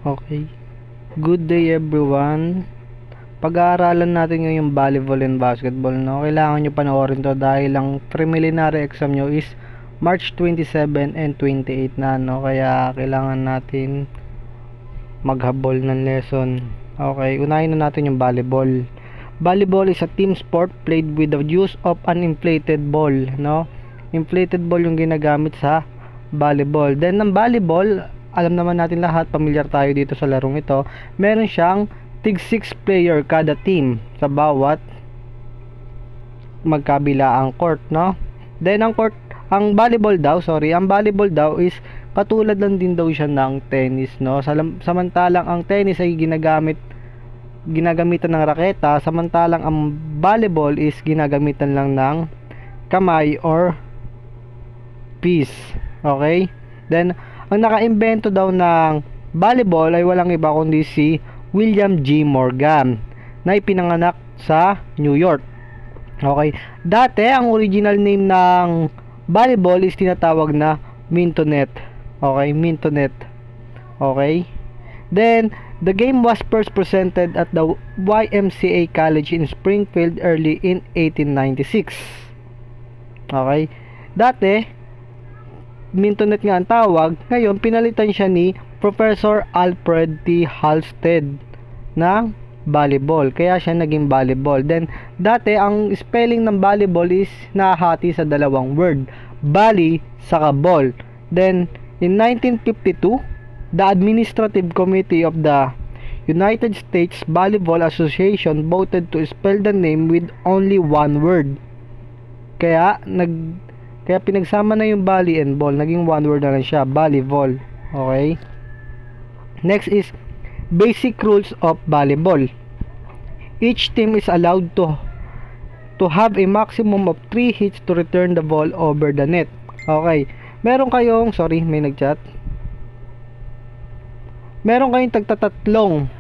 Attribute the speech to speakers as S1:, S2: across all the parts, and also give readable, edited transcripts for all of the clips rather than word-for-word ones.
S1: Okay. Good day everyone. Pag-aaralan natin ngayon yung volleyball and basketball, no? Kailangan nyo panoorin to dahil ang preliminary exam nyo is March 27 and 28 na, no? Kaya kailangan natin maghabol ng lesson. Okay, unahin na natin yung volleyball. Volleyball is a team sport played with the use of an inflated ball, no? Inflated ball yung ginagamit sa volleyball. Then ng volleyball, alam naman natin lahat, familiar tayo dito sa larong ito. Meron siyang tig 6 player kada team sa bawat magkabilaang court, no? Then ang volleyball daw is katulad lang din daw siya ng tennis, no? Samantalang ang tennis ay ginagamitan ng raketa, samantalang ang volleyball is ginagamitan lang ng kamay or piece. Okay? Then ang naka-imbento daw ng volleyball ay walang iba kundi si William G. Morgan na ipinanganak sa New York. Okay. Dati ang original name ng volleyball is tinatawag na Mintonet. Okay, Mintonet. Okay. Then the game was first presented at the YMCA College in Springfield early in 1896. Okay. Dati Mintonet nga ang tawag, ngayon pinalitan siya ni Professor Alfred T. Halstead ng volleyball, kaya siya naging volleyball. Then dati ang spelling ng volleyball is nahati sa dalawang word, volley saka ball. Then in 1952, the Administrative Committee of the United States Volleyball Association voted to spell the name with only one word. Kaya pinagsama na yung volley and ball, naging one word na lang siya, volleyball. Okay? Next is basic rules of volleyball. Each team is allowed to have a maximum of 3 hits to return the ball over the net. Okay. Meron kayong tagtatatlong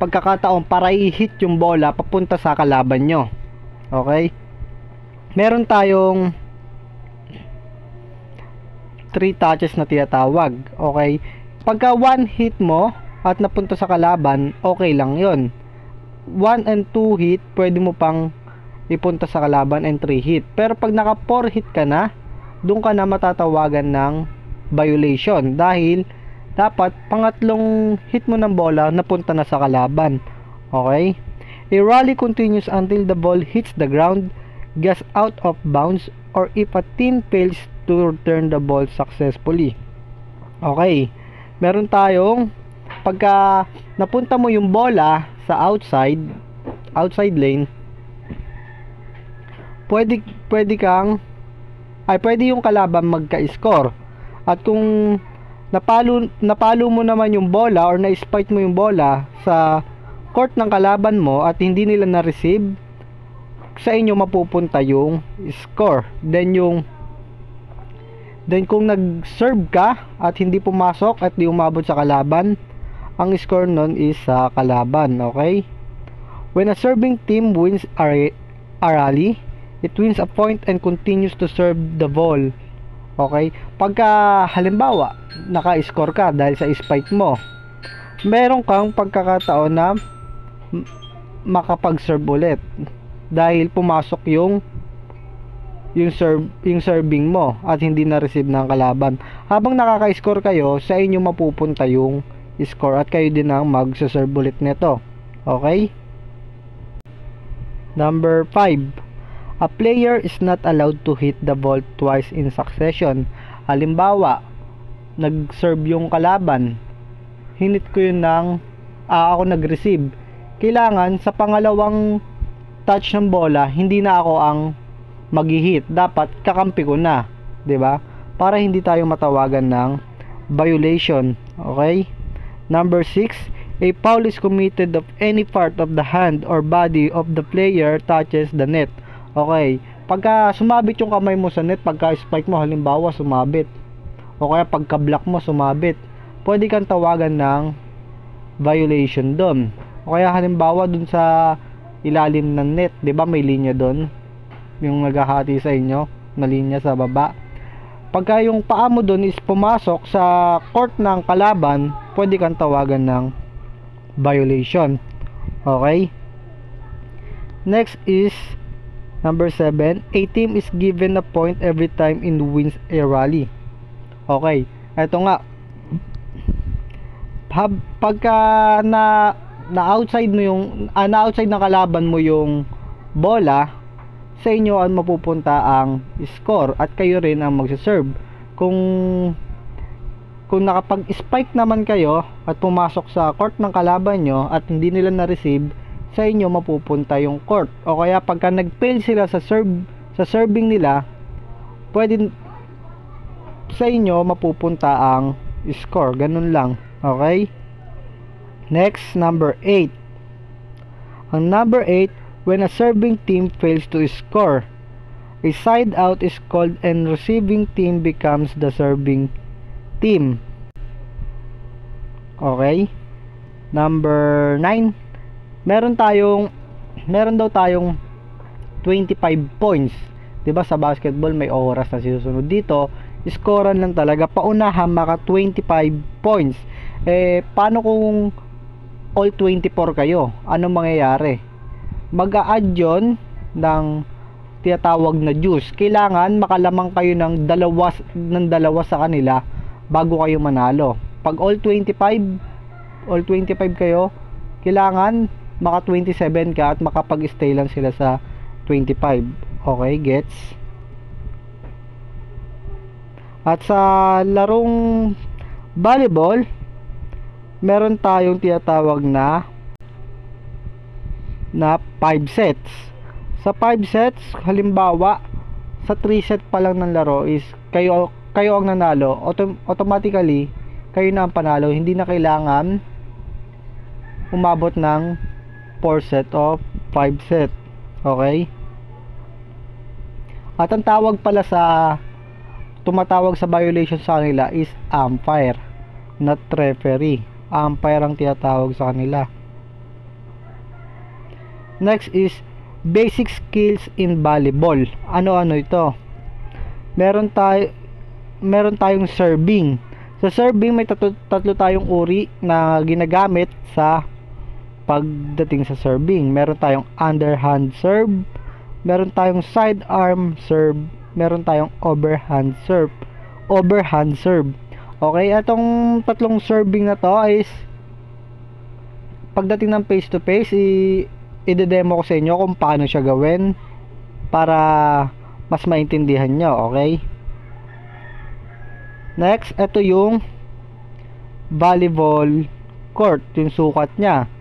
S1: pagkakataon para i-hit yung bola papunta sa kalaban nyo. Okay? Meron tayong 3 touches na tinatawag. Okay? Pagka 1 hit mo at napunta sa kalaban, okay lang yon. 1 and 2 hit, pwede mo pang ipunta sa kalaban, and 3 hit. Pero pag naka 4 hit ka na, doon ka na matatawagan ng violation dahil dapat pangatlong hit mo ng bola napunta na sa kalaban. Okay? A rally continues until the ball hits the ground, gets out of bounds, or if a team fails to return the ball successfully. Okay. Meron tayong pagka napunta mo yung bola sa outside lane, pwede yung kalaban magka-score. At kung napalo mo naman yung bola or na-spike mo yung bola sa court ng kalaban mo at hindi nila na-receive, sa inyo mapupunta yung score. Then kung nag-serve ka at hindi pumasok at di umabot sa kalaban, ang score nun is sa kalaban. Okay? When a serving team wins a rally, it wins a point and continues to serve the ball. Okay? Pagka halimbawa naka-score ka dahil sa spike mo, meron kang pagkakataon na makapag-serve ulit dahil pumasok yung serving mo at hindi na-receive ng kalaban. Habang nakaka-score kayo, sa inyo mapupunta yung score at kayo din ang mag-serve ulit nito. Okay? Number 5. A player is not allowed to hit the ball twice in succession. Halimbawa, nag-serve yung kalaban, hinit ko yun ako nag-receive. Kailangan sa pangalawang touch ng bola, hindi na ako ang mag-hit. Dapat kakampi ko na, 'di ba? Para hindi tayo matawagan ng violation. Okay? Number 6, a foul is committed of any part of the hand or body of the player touches the net. Okay? Pagka sumabit yung kamay mo sa net, pagka spike mo halimbawa sumabit, o kaya pagka block mo sumabit, pwede kang tawagan ng violation doon. O kaya halimbawa dun sa ilalim ng net, 'di ba may linya doon, yung naghahati sa inyo na linya sa baba. Pagka yung paa mo dun is pumasok sa court ng kalaban, pwede kang tawagan ng violation. Okay? Next is number 7. A team is given a point every time it wins a rally. Okay. Ito nga. Pagka na outside mo yung na outside ng kalaban mo yung bola, sa inyo ang mapupunta ang score at kayo rin ang magse-serve. Kung nakapag-spike naman kayo at pumasok sa court ng kalaban nyo at hindi nila na-receive, sa inyo mapupunta yung court. O kaya pagka nag-fail sila sa serving nila, pwede sa inyo mapupunta ang score. Ganun lang. Okay? Next, number 8. Ang number 8, when a serving team fails to score, a side out is called and receiving team becomes the serving team. Okay? Number 9, meron daw tayong 25 points. 'Di ba sa basketball may oras na sinusunod, dito scorean lang talaga, paunahan maka 25 points. Paano kung all 24 kayo? Anong mangyayari? Mag-a-add yun ng tinatawag na juice. Kailangan makalamang kayo ng dalawa sa kanila bago kayo manalo. Pag all 25 kayo, kailangan maka 27 ka at makapag-stay lang sila sa 25. Okay, gets? At sa larong volleyball, meron tayong tinatawag na 5 sets. Sa 5 sets, halimbawa, sa 3 set pa lang ng laro is kayo ang nanalo, automatically kayo na ang panalo. Hindi na kailangan umabot ng 4 set o 5 set. Okay? At ang tawag pala tumatawag sa violation sa kanila is umpire, not referee. Umpire ang tinatawag sa kanila. Next is basic skills in volleyball. Ano-ano ito? Meron tayong serving. Sa serving may tatlo tayong uri na ginagamit sa pagdating sa serving. Meron tayong underhand serve, meron tayong sidearm serve, meron tayong overhand serve. Okay, atong tatlong serving na to is pagdating ng face to face, i-demo ko sa inyo kung paano siya gawin para mas maintindihan nyo. Okay? Next, ito yung volleyball court, yung sukat nya.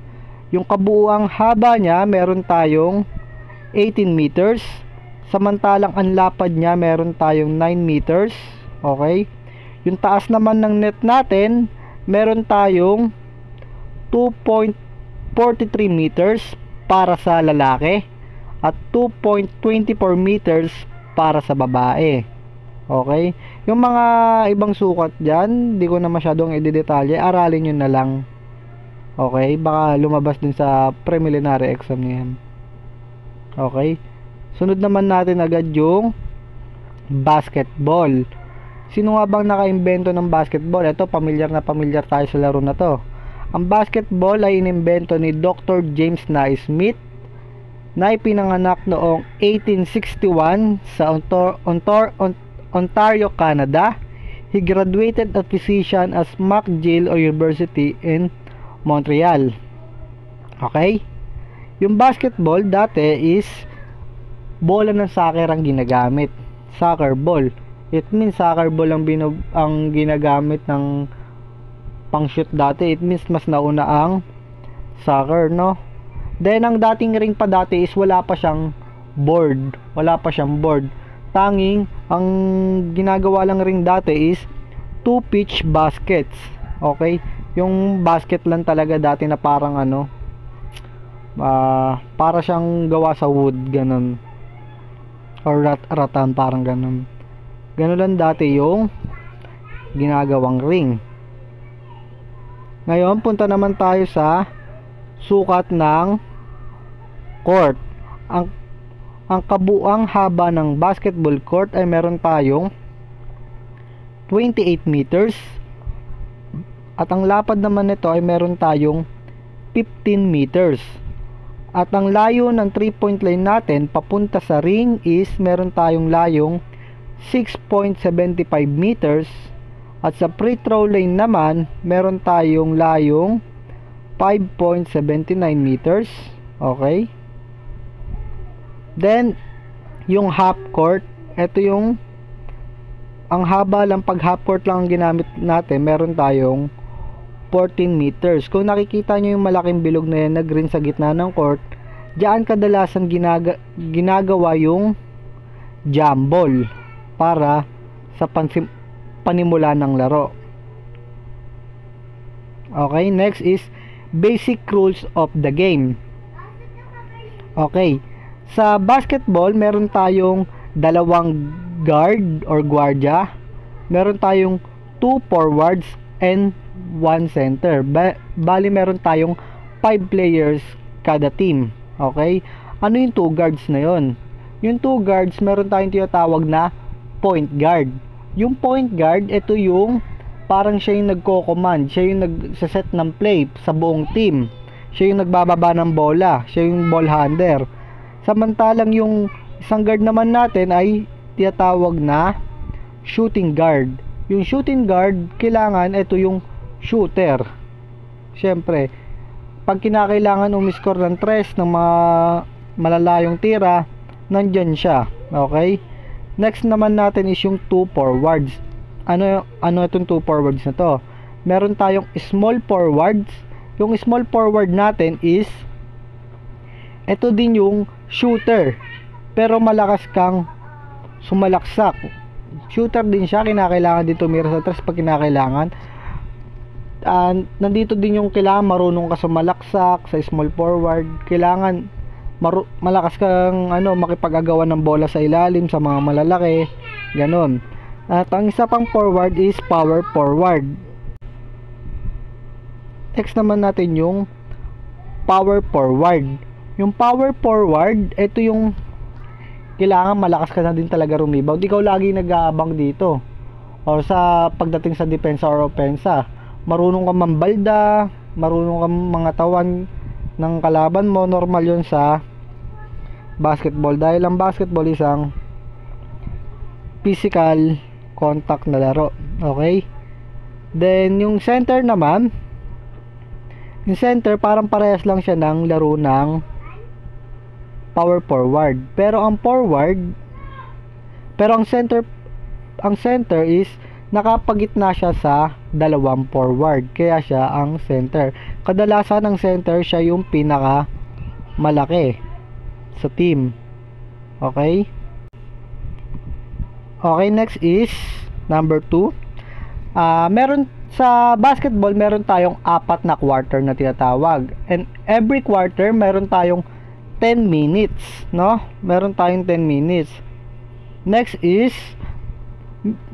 S1: Yung kabuuang haba nya, meron tayong 18 meters. Samantalang ang lapad nya, meron tayong 9 meters. Okay? Yung taas naman ng net natin, meron tayong 2.43 meters para sa lalaki at 2.24 meters para sa babae. Okay? Yung mga ibang sukat dyan, di ko na masyadong i-detalye, aralin nyo na lang. Okay? Baka lumabas din sa preliminary exam niyan. Okay? Sunod naman natin agad yung basketball. Sino nga bang naka-imbento ng basketball? Ito, pamilyar tayo sa laro na to. Ang basketball ay inimbento ni Dr. James Naismith na ipinanganak noong 1861 sa Ontario, Canada. He graduated as physician at McGill University in Montreal. Okay? Yung basketball dati is bola ng soccer ang ginagamit. Soccer ball. It means soccer ball ang ginagamit ng pang-shoot dati. It means mas nauna ang soccer, no? Then ang dating ring pa dati is wala pa siyang board. Tanging ang ginagawa lang ring dati is 2 pitch baskets. Okay? Yung basket lang talaga dati na parang para siyang gawa sa wood, ganun. Or ratan, parang ganun. Ganun lang dati yung ginagawang ring. Ngayon, punta naman tayo sa sukat ng court. Ang kabuang haba ng basketball court ay meron tayong 28 meters. At ang lapad naman nito ay meron tayong 15 meters. At ang layo ng 3-point line natin papunta sa ring is meron tayong layong 6.75 meters. At sa free throw lane naman, meron tayong layong 5.79 meters. Okay? Then, yung half court, ito yung ang haba lang, pag half court lang ang ginamit natin, meron tayong 14 meters. Kung nakikita nyo yung malaking bilog na yan na green sa gitna ng court, diyan kadalasan ginagawa yung jump ball para sa panimula ng laro. Okay, next is basic rules of the game. Okay, sa basketball meron tayong dalawang guard or guardia, meron tayong 2 forwards and 1 center. Bali meron tayong 5 players kada team. Okay, ano yung 2 guards na yon? Yung 2 guards, meron tayong tinatawag na point guard. Yung point guard, ito yung parang siya yung nagko-command, siya yung nagsaset ng play sa buong team, siya yung nagbababa ng bola, siya yung ball handler. Samantalang yung isang guard naman natin ay tinatawag na shooting guard. Yung shooting guard, kailangan ito yung shooter. Siyempre, pag kinakailangan umiscore ng 3 ng mga malalayong tira, nandyan siya. Okay? Next naman natin is yung 2 forwards. Ano itong 2 forwards na to? Meron tayong small forwards. Yung small forward natin is ito din yung shooter, pero malakas kang sumalaksak. Shooter din siya, kinakailangan din tumira sa 3 pag kinakailangan. Nandito din yung kailangan marunong ka sumalaksak sa small forward. Kailangan malakas kang makipag-agawan ng bola sa ilalim sa mga malalaki, ganon. At ang isa pang forward is power forward. Next naman natin yung power forward. Yung power forward, ito yung kailangan malakas ka na din talaga rebound. Ikaw lagi nag-aabang dito or sa pagdating sa depensa or opensa. Marunong ka mambalda, marunong ka mga tawan ng kalaban mo. Normal yun sa basketball dahil ang basketball isang physical contact na laro. Okay? Then yung center naman, yung center parang parehas lang siya ng laro ng power forward. Pero ang center is nakapagitna siya sa dalawang forward. Kaya siya ang center. Kadalasan ang center siya yung pinaka malaki sa team. Okay? Okay, next is number 2. Meron sa basketball, meron tayong 4 na quarter na tinatawag. And every quarter, meron tayong 10 minutes, no? Meron tayong 10 minutes. Next is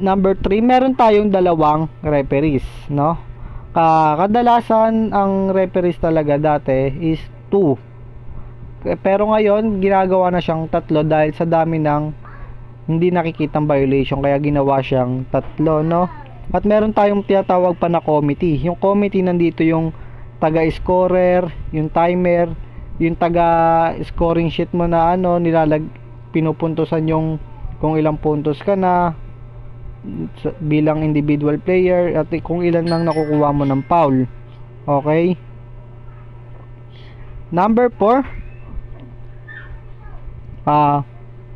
S1: number 3, meron tayong dalawang referees, no? Kadalasan ang referees talaga dati is 2. Pero ngayon, ginagawa na siyang 3 dahil sa dami ng hindi nakikitang violation, kaya ginawa siyang 3, no? At meron tayong tinatawag pa na committee. Yung committee, nandito yung taga-scorer, yung timer, yung taga-scoring sheet mo na pinupuntosan yung kung ilang puntos ka na bilang individual player at kung ilan nang nakukuha mo ng foul. Okay? Number 4,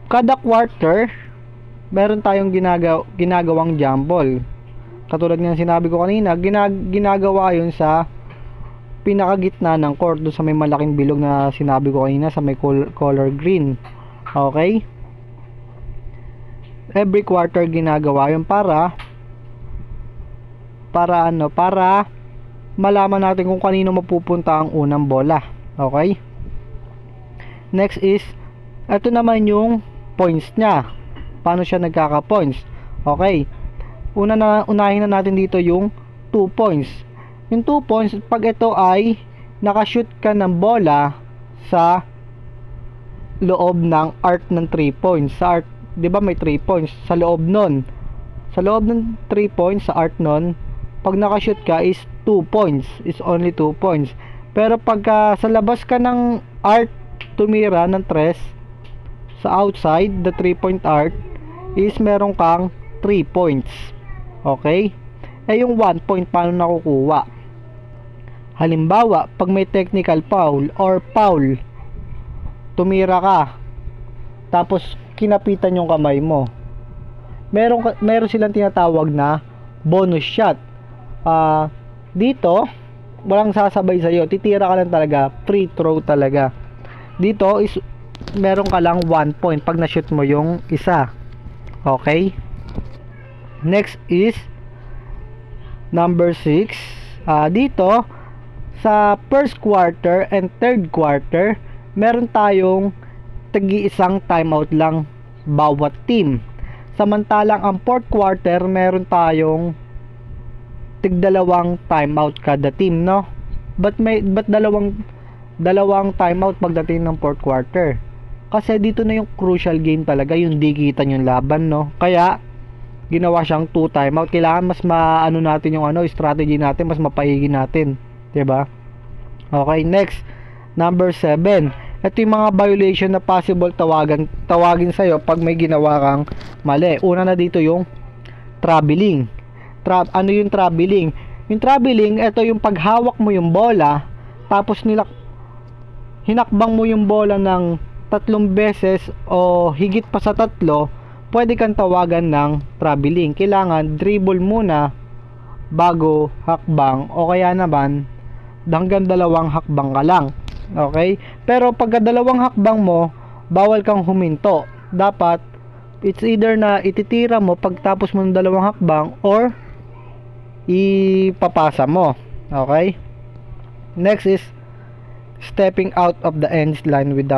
S1: kada quarter meron tayong ginagawang jump ball. Katulad ng sinabi ko kanina, ginagawa yun sa pinakagitna ng court, doon sa may malaking bilog na sinabi ko kanina, sa may color green. Okay? Every quarter ginagawa yun para malaman natin kung kanino mapupunta ang unang bola. Okay? Next is, ito naman yung points niya. Paano siya nagkaka-points? Okay. Unahin na natin dito yung 2 points. Yung 2 points, pag ito ay nakashoot ka ng bola sa loob ng arc ng 3 points. Sa arc, 'di ba may 3 points sa loob nun? Sa loob ng 3 points sa art nun, pag nakashoot ka is 2 points. Is only 2 points. Pero pagka sa labas ka ng art tumira ng 3, sa outside, the 3-point art, is meron kang 3 points. Okay? Eh yung 1 point, paano nakukuha? Halimbawa, pag may technical foul or foul, tumira ka, tapos kinapitan yung kamay mo. Meron silang tinatawag na bonus shot. Dito, walang sasabay sa'yo. Titira ka lang talaga. Free throw talaga. Dito is meron ka lang 1 point pag na-shoot mo yung isa. Okay? Next is number 6. Dito, sa first quarter and third quarter, meron tayong tagi-isang timeout lang bawat team. Samantalang ang fourth quarter, meron tayong tig-dalawang timeout kada team, no? But dalawang timeout pagdating ng fourth quarter? Kasi dito na yung crucial game talaga, yung dikitan yung laban, no? Kaya ginawa siyang 2 timeout. Kailangan mas maano natin yung strategy natin, mas mapaigi natin, 'di ba? Okay, next, number 7. Ito yung mga violation na possible tawagin sa'yo pag may ginawa kang mali. Una na dito yung traveling. Ano yung traveling? Yung traveling, ito yung paghawak mo yung bola, tapos hinakbang mo yung bola ng 3 beses o higit pa sa 3, pwede kang tawagan ng traveling. Kailangan dribble muna bago hakbang, o kaya naman hanggang 2 hakbang ka lang. Okay? Pero pagka 2 hakbang mo, bawal kang huminto. Dapat it's either na ititira mo pagtapos mo ng 2 hakbang or ipapasa mo. Okay? Next is stepping out of the end line with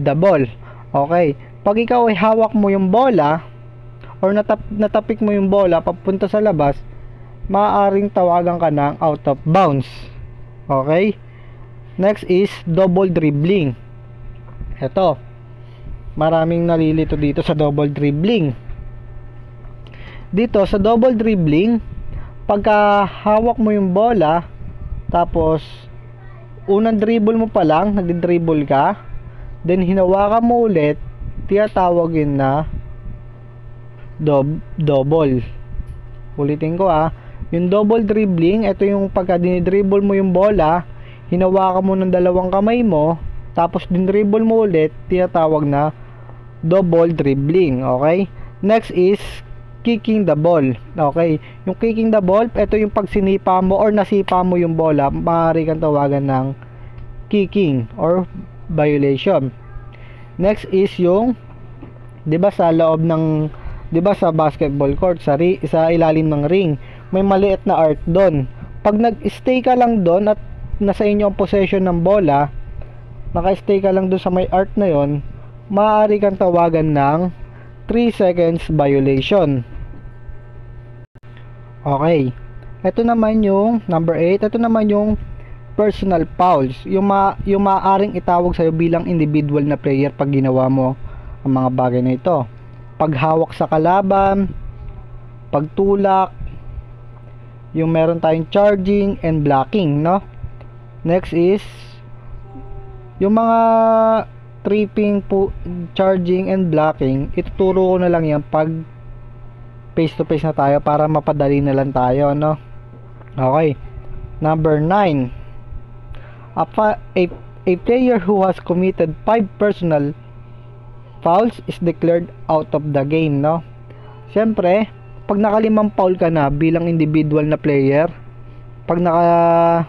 S1: the ball. Okay? Pag ikaw ay hawak mo yung bola or natapik mo yung bola papunta sa labas, maaaring tawagan ka ng out of bounds. Okay? Next is double dribbling. Ito, maraming nalilito dito sa double dribbling. Dito sa double dribbling, pagka hawak mo yung bola, tapos unang dribble mo pa lang, nagdi-dribble ka, then hinawakan mo ulit, tinatawagin na double. Ulitin ko yung double dribbling, ito yung pagka dinidribble mo yung bola, hinawakan mo ng 2 kamay mo, tapos dinribble mo ulit, tinatawag na double dribbling. Okay? Next is kicking the ball. Okay? Yung kicking the ball, ito yung pag sinipa mo or nasipa mo yung bola, maaari kang tawagan ng kicking or violation. Next is yung 'di ba sa loob ng 'di ba sa basketball court sa ilalim ng ring, may maliit na art doon. Pag nag-stay ka lang doon at nasa inyo ang possession ng bola, naka-stay ka lang doon sa may art na yon, maaari kang tawagan ng 3 seconds violation. Okay. Ito naman yung number 8. Ito naman yung personal fouls. Yung maaaring itawag sa'yo bilang individual na player pag ginawa mo ang mga bagay na ito. Paghawak sa kalaban, pagtulak, yung meron tayong charging and blocking, no? Next is yung mga tripping, charging and blocking. Ituturo ko na lang yan pag face to face na tayo para mapadali na lang tayo, no? Okay. Number 9. A player who has committed 5 personal fouls is declared out of the game, no? Siyempre, pag naka-5 foul ka na bilang individual na player, pag naka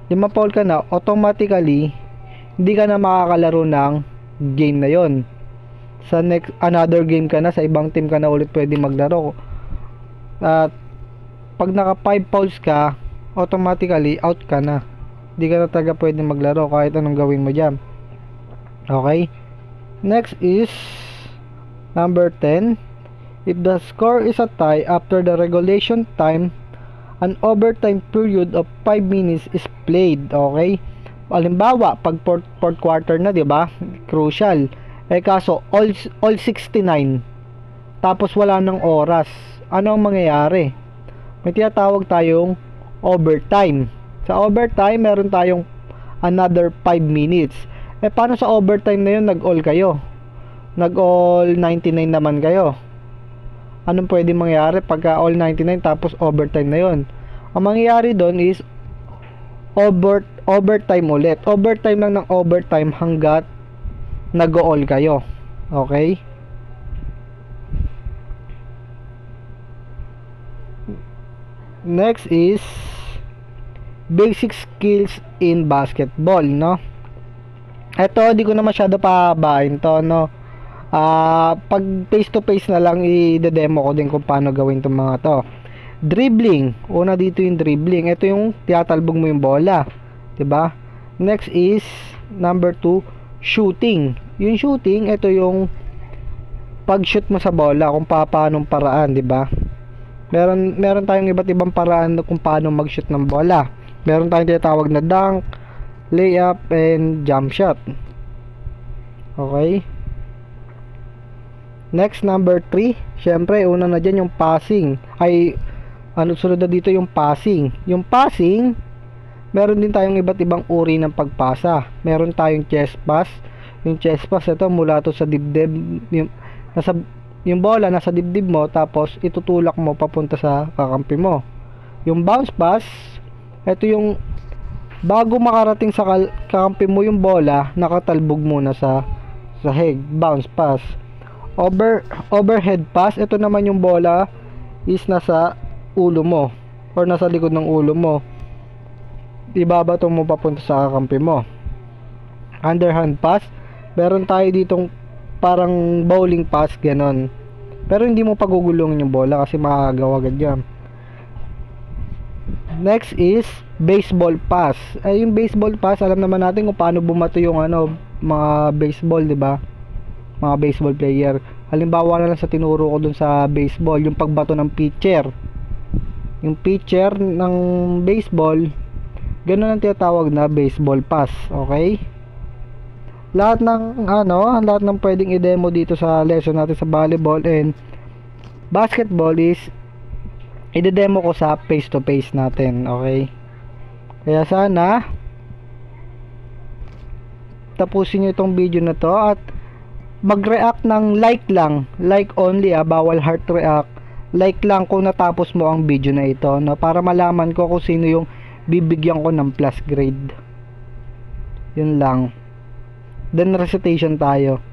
S1: 5 foul ka na, automatically hindi ka na makakalaro ng game na yon. Sa another game ka na, sa ibang team ka na ulit pwede maglaro. At pag naka 5 fouls ka, automatically out ka na. Hindi ka na talaga pwede maglaro kahit anong gawin mo dyan. Okay? Next is number 10. If the score is a tie after the regulation time, an overtime period of 5 minutes is played. Okay? Halimbawa, pag fourth quarter na, 'di ba? Crucial. Kaso all 69 tapos wala ng oras, ano ang mangyayari? May tinatawag tayong overtime. Sa overtime, meron tayong another 5 minutes. Paano sa overtime na yun, nag-all kayo? Nag-all 99 naman kayo. Anong pwede mangyari pagka all 99 tapos overtime na yun? Ang mangyayari doon is overtime ulit. Overtime lang ng overtime hanggat nag-all kayo. Okay? Next is basic skills in basketball, no? Ito, di ko na masyado pababain to, no? Pag face to face na lang, i-demo ko din kung paano gawin itong mga to. Dribbling. Una dito yung dribbling. Ito yung tiyatalbog mo yung bola. 'Di ba? Next is number 2, shooting. Yung shooting, ito yung pag-shoot mo sa bola kung paanong paraan, 'di ba? Meron tayong iba't ibang paraan kung paano mag-shoot ng bola. Meron tayong tinatawag na dunk, layup, and jump shot. Okay? Next, number 3. Syempre, una na dyan yung passing. Sunod na dito yung passing. Yung passing, meron din tayong iba't ibang uri ng pagpasa. Meron tayong chest pass. Yung chest pass, ito mula to sa dibdib. Yung bola nasa dibdib mo, tapos itutulak mo papunta sa kakampi mo. Yung bounce pass, ito yung bago makarating sa kakampi mo yung bola, nakatalbog muna sa sahig. Bounce pass. Overhead pass, ito naman yung bola is nasa ulo mo or nasa likod ng ulo mo, ibabato mo papunta sa kakampi mo. Underhand pass, meron tayo ditong parang bowling pass, ganon, pero hindi mo pagugulungin yung bola kasi makakagawa agad yan. Next is baseball pass. Yung baseball pass, alam naman natin kung paano bumato yung mga baseball, di ba? Mga baseball player. Halimbawa na lang sa tinuro ko dun sa baseball, yung pagbato ng pitcher. Yung pitcher ng baseball, ganun ang tinatawag na baseball pass. Okay? Lahat ng pwedeng i-demo dito sa lesson natin sa volleyball and basketball is i-demo ko sa face to face natin. Okay? Kaya sana tapusin nyo itong video na to at mag-react ng like lang, like only, bawal heart react. Like lang kung natapos mo ang video na ito, no, para malaman ko kung sino yung bibigyan ko ng plus grade. Yun lang. Then recitation tayo.